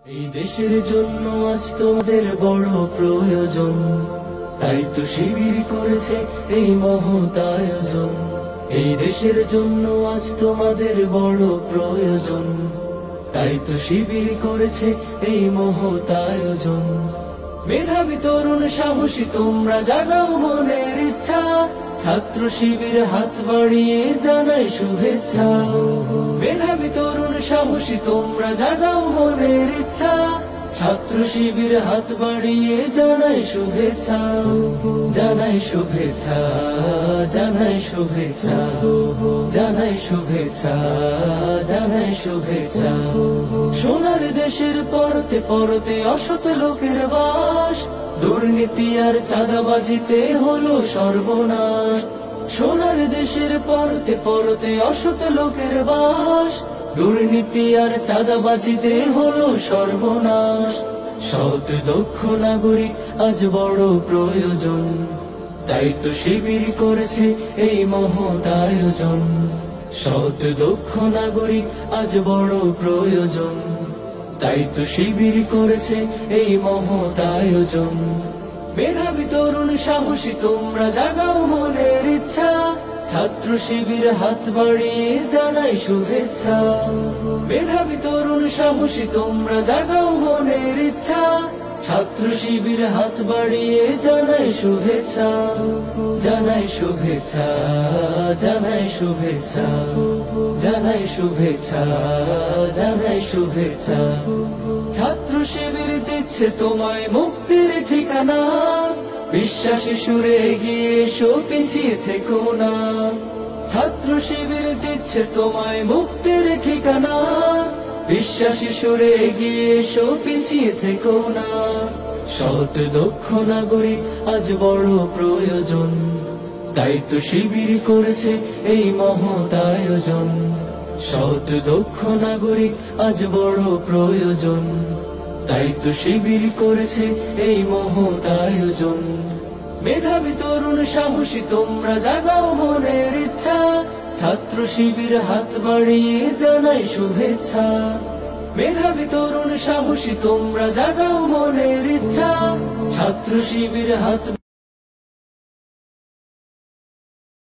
এই দেশের জন্য আজ তোমাদের বড় প্রয়োজন, তাই তো শিবির করেছে এই মহৎ আয়োজন। এই দেশের জন্য আজ তোমাদের বড় প্রয়োজন, তাই তো শিবির করেছে এই মহৎ আয়োজন। মেধাবী তরুণ সাহসী তোমরা জাগাও মনের ইচ্ছা, ছাত্র শিবির হাত বাড়িয়ে জানাই শুভেচ্ছা। মেধাবী তরুণ সাহসী তোমরা জাগাও মনের ইচ্ছা, ছাত্র শিবির হাত বাড়িয়ে জানাই শুভেচ্ছা। জানাই শুভেচ্ছা, জানাই শুভেচ্ছা, জানাই শুভেচ্ছা, জানাই শুভেচ্ছা। সোনার দেশের পরতে পরতে অসৎ লোকের বাস, দুর্নীতি আর চাঁদাবাজিতে হলো সর্বনাশ। সোনার দেশের পরতে পরতে অসৎ লোকের বাস, দুর্নীতি আর চাঁদাবাজিতে হলো সর্বনাশ। সৎ দক্ষ নাগরিক আজ বড় প্রয়োজন, তাই তো শিবির করেছে এই মহৎ আয়োজন। সৎ দক্ষ নাগরিক আজ বড় প্রয়োজন, তাই তো শিবির করেছে এই মহৎ আয়োজন। মেধাবী তরুণ সাহসী তোমরা জাগাও মনের ইচ্ছা, ছাত্র শিবির হাত বাড়িয়ে জানাই শুভেচ্ছা। মেধাবী তরুণ সাহসী তোমরা জাগাও মনের ইচ্ছা, ছাত্র শিবির হাত বাড়িয়ে জানাই শুভেচ্ছা। জানাই শুভেচ্ছা, জানাই শুভেচ্ছা, জানাই শুভেচ্ছা, জানাই শুভেচ্ছা। ছাত্র শিবির দিচ্ছে তোমায় মুক্তির ঠিকানা, বিশ্বাসী সুরে এগিয়ে এসো পিছিয়ে থেকো না। ছাত্র শিবির দিচ্ছে তোমায় মুক্তির ঠিকানা, বিশ্বাসী সুরে এগিয়ে এসো পিছিয়ে থেকো না। সৎ দক্ষ নাগরিক আজ বড় প্রয়োজন, তাই তো শিবির করেছে এই মহৎ আয়োজন। সৎ দক্ষ নাগরিক আজ বড় প্রয়োজন, তাই তো শিবির করেছে এই মহৎ আয়োজন। মেধাবী তরুণ সাহসী তোমরা জাগাও মনের ইচ্ছা, ছাত্র শিবির হাত বাড়িয়ে জানাই শুভেচ্ছা। মেধাবী তরুণ সাহসী তোমরা জাগাও মনের ইচ্ছা, ছাত্র শিবির হাত